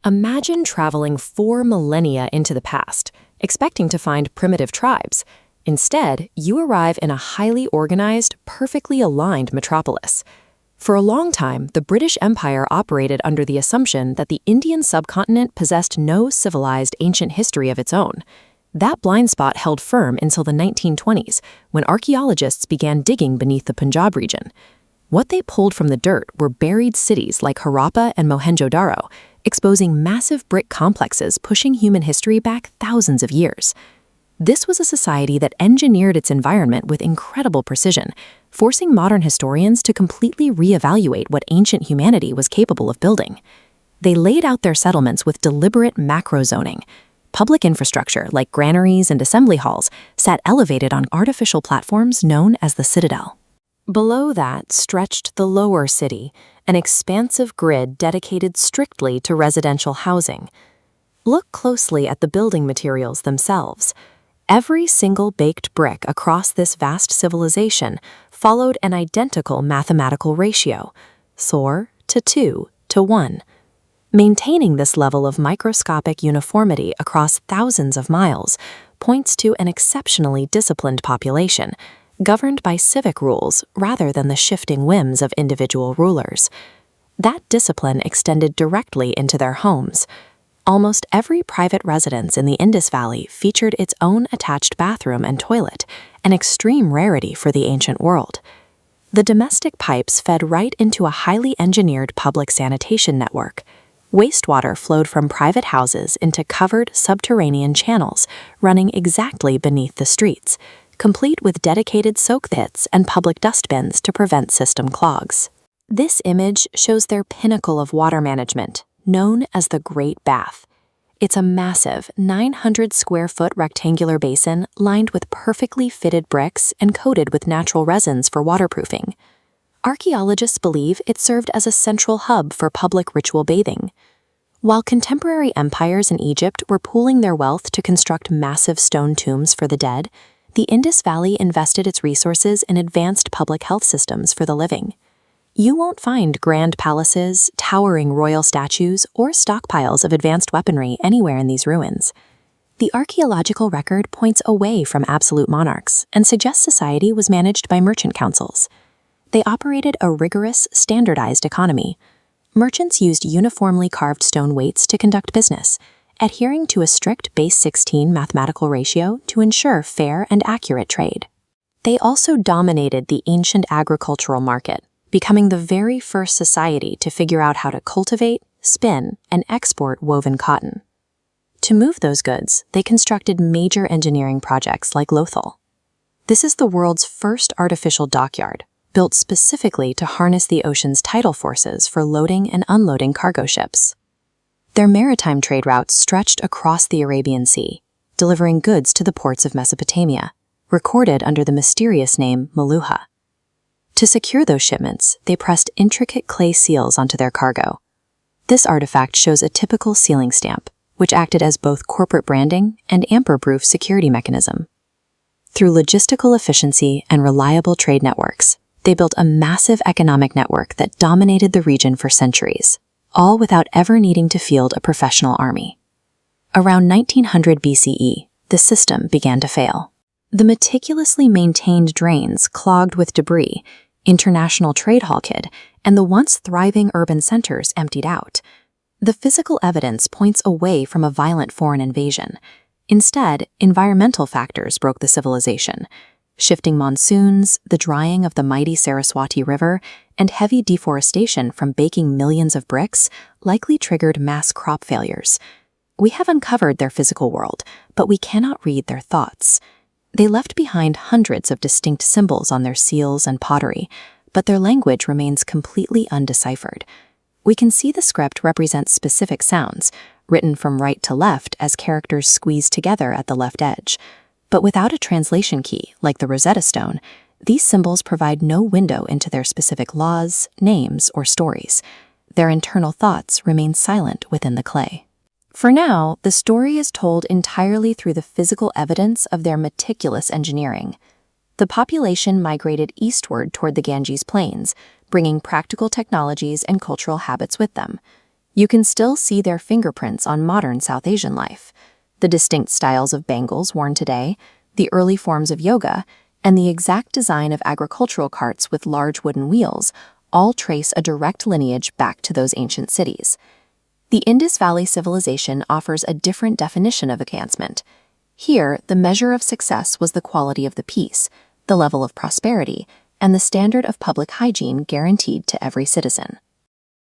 Imagine traveling 4 millennia into the past, expecting to find primitive tribes. Instead, you arrive in a highly organized, perfectly aligned metropolis. For a long time, the British Empire operated under the assumption that the Indian subcontinent possessed no civilized ancient history of its own. That blind spot held firm until the 1920s, when archaeologists began digging beneath the Punjab region. What they pulled from the dirt were buried cities like Harappa and Mohenjo-Daro, exposing massive brick complexes pushing human history back thousands of years. This was a society that engineered its environment with incredible precision, forcing modern historians to completely reevaluate what ancient humanity was capable of building. They laid out their settlements with deliberate macro-zoning. Public infrastructure, like granaries and assembly halls, sat elevated on artificial platforms known as the citadel. Below that stretched the lower city, an expansive grid dedicated strictly to residential housing. Look closely at the building materials themselves. Every single baked brick across this vast civilization followed an identical mathematical ratio, Thor to 2 to 1. Maintaining this level of microscopic uniformity across thousands of miles points to an exceptionally disciplined population, governed by civic rules rather than the shifting whims of individual rulers. That discipline extended directly into their homes. Almost every private residence in the Indus Valley featured its own attached bathroom and toilet, an extreme rarity for the ancient world. The domestic pipes fed right into a highly engineered public sanitation network. Wastewater flowed from private houses into covered subterranean channels running exactly beneath the streets, complete with dedicated soak pits and public dustbins to prevent system clogs. This image shows their pinnacle of water management, known as the Great Bath. It's a massive 900-square-foot rectangular basin lined with perfectly fitted bricks and coated with natural resins for waterproofing. Archaeologists believe it served as a central hub for public ritual bathing. While contemporary empires in Egypt were pooling their wealth to construct massive stone tombs for the dead, the Indus Valley invested its resources in advanced public health systems for the living. You won't find grand palaces, towering royal statues, or stockpiles of advanced weaponry anywhere in these ruins. The archaeological record points away from absolute monarchs and suggests society was managed by merchant councils. They operated a rigorous, standardized economy. Merchants used uniformly carved stone weights to conduct business, adhering to a strict base 16 mathematical ratio to ensure fair and accurate trade. They also dominated the ancient agricultural market, becoming the very first society to figure out how to cultivate, spin, and export woven cotton. To move those goods, they constructed major engineering projects like Lothal. This is the world's first artificial dockyard, built specifically to harness the ocean's tidal forces for loading and unloading cargo ships. Their maritime trade routes stretched across the Arabian Sea, delivering goods to the ports of Mesopotamia, recorded under the mysterious name Meluha. To secure those shipments, they pressed intricate clay seals onto their cargo. This artifact shows a typical sealing stamp, which acted as both corporate branding and tamper-proof security mechanism. Through logistical efficiency and reliable trade networks, they built a massive economic network that dominated the region for centuries, all without ever needing to field a professional army. Around 1900 BCE, the system began to fail. The meticulously maintained drains clogged with debris, international trade halted, and the once thriving urban centers emptied out. The physical evidence points away from a violent foreign invasion. Instead, environmental factors broke the civilization. Shifting monsoons, the drying of the mighty Saraswati River, and heavy deforestation from baking millions of bricks likely triggered mass crop failures. We have uncovered their physical world, but we cannot read their thoughts. They left behind hundreds of distinct symbols on their seals and pottery, but their language remains completely undeciphered. We can see the script represents specific sounds, written from right to left as characters squeeze together at the left edge. But without a translation key, like the Rosetta Stone, these symbols provide no window into their specific laws, names, or stories. Their internal thoughts remain silent within the clay. For now, the story is told entirely through the physical evidence of their meticulous engineering. The population migrated eastward toward the Ganges Plains, bringing practical technologies and cultural habits with them. You can still see their fingerprints on modern South Asian life. The distinct styles of bangles worn today, the early forms of yoga, and the exact design of agricultural carts with large wooden wheels all trace a direct lineage back to those ancient cities. The Indus Valley Civilization offers a different definition of advancement. Here, the measure of success was the quality of the piece, the level of prosperity, and the standard of public hygiene guaranteed to every citizen.